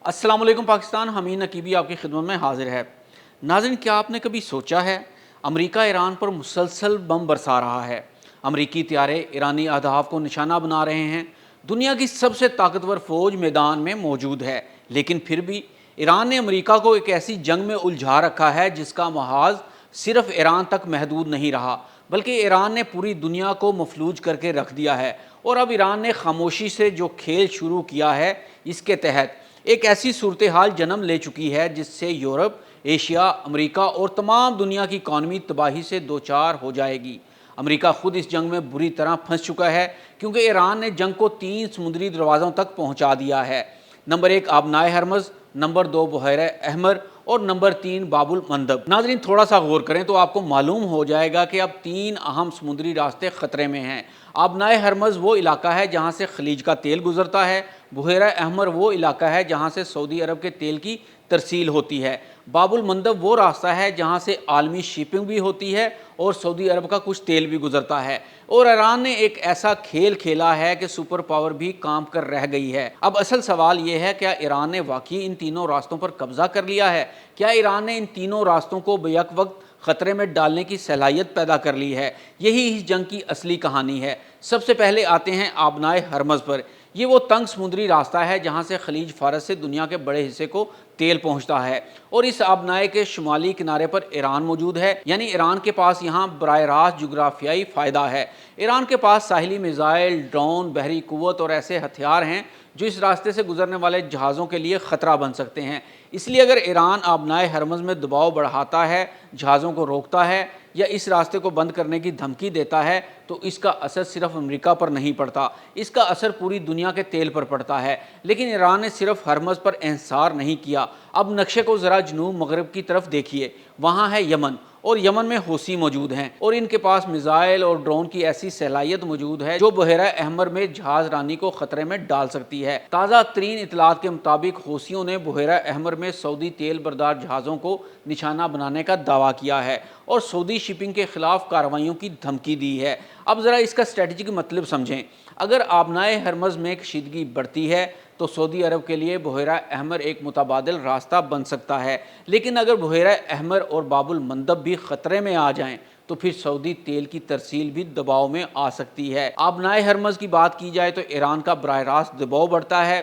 अस्सलाम वालेकुम पाकिस्तान। हमीद नकीबी आपकी खिदमत में हाजिर है। नाज़रीन, क्या आपने कभी सोचा है अमेरिका ईरान पर मुसलसल बम बरसा रहा है। अमेरिकी त्यारे ईरानी अहदाफ को निशाना बना रहे हैं। दुनिया की सबसे ताकतवर फ़ौज मैदान में मौजूद है, लेकिन फिर भी ईरान ने अमेरिका को एक ऐसी जंग में उलझा रखा है जिसका महाज सिर्फ ईरान तक महदूद नहीं रहा, बल्कि ईरान ने पूरी दुनिया को मफलूज करके रख दिया है। और अब ईरान ने खामोशी से जो खेल शुरू किया है, इसके तहत एक ऐसी सूरत हाल जन्म ले चुकी है जिससे यूरोप, एशिया, अमेरिका और तमाम दुनिया की इकॉनमी तबाही से दो चार हो जाएगी। अमेरिका खुद इस जंग में बुरी तरह फंस चुका है, क्योंकि ईरान ने जंग को 3 समुद्री दरवाज़ों तक पहुंचा दिया है। नंबर 1 आबनाए हरमज़, नंबर 2 बहर अहमर और नंबर 3 बाबुल मंदब। नाजरीन, थोड़ा सा गौर करें तो आपको मालूम हो जाएगा कि अब 3 अहम समुद्री रास्ते ख़तरे में हैं। आबनाए हरमज़ वो इलाका है जहाँ से खलीज का तेल गुजरता है। बहर अहमर वो इलाका है जहाँ से सऊदी अरब के तेल की तरसील होती है। बाबुल मंदब वो रास्ता है जहाँ से आलमी शिपिंग भी होती है और सऊदी अरब का कुछ तेल भी गुजरता है। और ईरान ने एक ऐसा खेल खेला है कि सुपर पावर भी काम कर रह गई है। अब असल सवाल ये है, क्या ईरान ने वाकई इन तीनों रास्तों पर कब्जा कर लिया है? क्या ईरान ने इन तीनों रास्तों को बेक वक्त ख़तरे में डालने की सलाहियत पैदा कर ली है? यही इस जंग की असली कहानी है। सबसे पहले आते हैं आबनाए हरमज़ पर। ये वो तंग समुद्री रास्ता है जहाँ से खलीज फारस से दुनिया के बड़े हिस्से को तेल पहुँचता है। और इस आबनाए के शुमाली किनारे पर ईरान मौजूद है, यानी ईरान के पास यहाँ बराह रास्त जुग्राफियाई फ़ायदा है। ईरान के पास साहिली मिज़ाइल, ड्रोन, बहरी क़ुव्वत और ऐसे हथियार हैं जो इस रास्ते से गुजरने वाले जहाज़ों के लिए ख़तरा बन सकते हैं। इसलिए अगर ईरान आबनाए हरमज़ में दबाव बढ़ाता है, जहाज़ों को रोकता है या इस रास्ते को बंद करने की धमकी देता है, तो इसका असर सिर्फ अमेरिका पर नहीं पड़ता, इसका असर पूरी दुनिया के तेल पर पड़ता है। लेकिन ईरान ने सिर्फ हरमज़ पर इंसार नहीं किया। अब नक्शे को ज़रा जनूब मगरब की तरफ देखिए। वहाँ है यमन, और यमन में हूसी मौजूद हैं और इनके पास मिज़ाइल और ड्रोन की ऐसी सलाहियत मौजूद है जो बहरा अहमर में जहाज़ रानी को ख़तरे में डाल सकती है। ताज़ा तरीन इतलात के मुताबिक हूसियों ने बहरा अहमर में सऊदी तेल बरदार जहाज़ों को निशाना बनाने का दावा किया है और सऊदी शिपिंग के खिलाफ कार्रवाइयों की धमकी दी है। अब ज़रा इसका स्ट्रेटजिक मतलब समझें। अगर आबनाए हरमज़ में कशीदगी बढ़ती है तो सऊदी अरब के लिए बहरा अहमर एक मुतबादिल रास्ता बन सकता है। लेकिन अगर बहरा अहमर और बाबुल मंदब भी ख़तरे में आ जाएं तो फिर सऊदी तेल की तरसील भी दबाव में आ सकती है। आबनाए हरमज़ की बात की जाए तो ईरान का बराह रास्त दबाव बढ़ता है।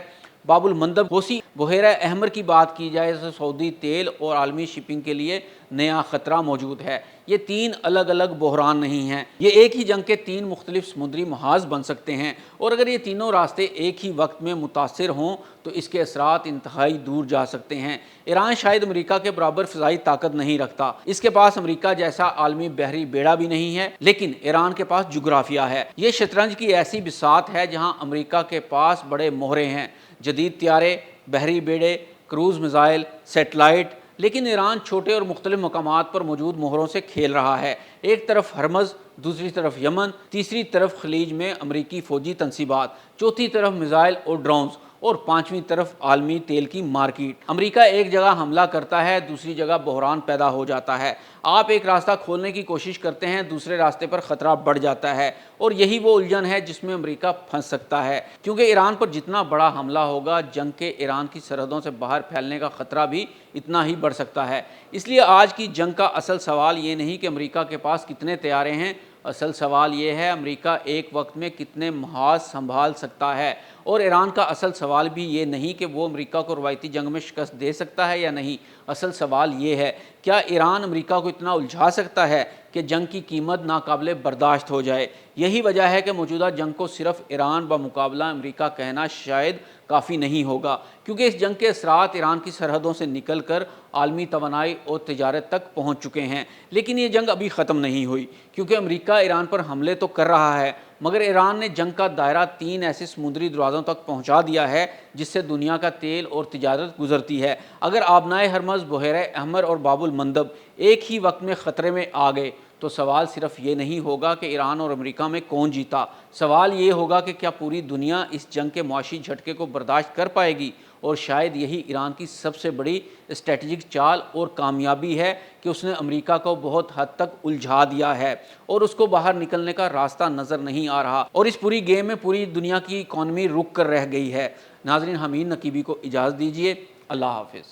बाबुल मंदब होसी बहरा अहमर की बात की जाए तो सऊदी तेल और आलमी शिपिंग के लिए नया ख़तरा मौजूद है। ये 3 अलग अलग बहरान नहीं हैं, ये एक ही जंग के 3 मुख्तलिफ समुद्री महाज बन सकते हैं। और अगर ये तीनों रास्ते एक ही वक्त में मुतासिर हों तो इसके असरात इंतहाई दूर जा सकते हैं। ईरान शायद अमेरिका के बराबर फ़िज़ाई ताकत नहीं रखता, इसके पास अमेरिका जैसा आलमी बहरी बेड़ा भी नहीं है, लेकिन ईरान के पास जुग्राफिया है। ये शतरंज की ऐसी बिसात है जहाँ अमेरिका के पास बड़े मोहरे हैं, जदीद त्यारे, बहरी बेड़े, क्रूज़ मिज़ाइल, सेटेलाइट। लेकिन ईरान छोटे और मुख्तलिफ मकामात पर मौजूद मोहरों से खेल रहा है। एक तरफ हरमज़, दूसरी तरफ यमन, तीसरी तरफ खलीज में अमरीकी फ़ौजी तनसीबात, चौथी तरफ मिज़ाइल और ड्रोन्स और पाँचवीं तरफ आलमी तेल की मार्केट। अमेरिका एक जगह हमला करता है, दूसरी जगह बहरान पैदा हो जाता है। आप एक रास्ता खोलने की कोशिश करते हैं, दूसरे रास्ते पर ख़तरा बढ़ जाता है। और यही वो उलझन है जिसमें अमेरिका फंस सकता है, क्योंकि ईरान पर जितना बड़ा हमला होगा, जंग के ईरान की सरहदों से बाहर फैलने का ख़तरा भी इतना ही बढ़ सकता है। इसलिए आज की जंग का असल सवाल ये नहीं कि अमेरिका के पास कितने तैयारे हैं, असल सवाल ये है अमेरिका एक वक्त में कितने महाज संभाल सकता है। और ईरान का असल सवाल भी ये नहीं कि वो अमेरिका को रवायती जंग में शिकस्त दे सकता है या नहीं। असल सवाल ये है, क्या ईरान अमेरिका को इतना उलझा सकता है कि जंग की कीमत नाकाबिले बर्दाश्त हो जाए। यही वजह है कि मौजूदा जंग को सिर्फ ईरान बमुकाबला अमेरिका कहना शायद काफ़ी नहीं होगा, क्योंकि इस जंग के असरात ईरान की सरहदों से निकल कर आलमी तवानाई और तिजारत तक पहुँच चुके हैं। लेकिन ये जंग अभी ख़त्म नहीं हुई, क्योंकि अमेरिका ईरान पर हमले तो कर रहा है, मगर ईरान ने जंग का दायरा 3 ऐसे समुद्री दरवाज़ों तक पहुँचा दिया है जिससे दुनिया का तेल और तिजारत गुजरती है। अगर आबनाए हरमज़, बहरा अहमर और बाबुल मंदब एक ही वक्त में ख़तरे में आ गए तो सवाल सिर्फ ये नहीं होगा कि ईरान और अमेरिका में कौन जीता, सवाल ये होगा कि क्या पूरी दुनिया इस जंग के मुआशी झटके को बर्दाश्त कर पाएगी। और शायद यही ईरान की सबसे बड़ी स्ट्रेटजिक चाल और कामयाबी है कि उसने अमेरिका को बहुत हद तक उलझा दिया है और उसको बाहर निकलने का रास्ता नज़र नहीं आ रहा, और इस पूरी गेम में पूरी दुनिया की इकॉनमी रुक कर रह गई है। नाज़रीन, हमीद नकीबी को इजाज़त दीजिए। اللہ حافظ.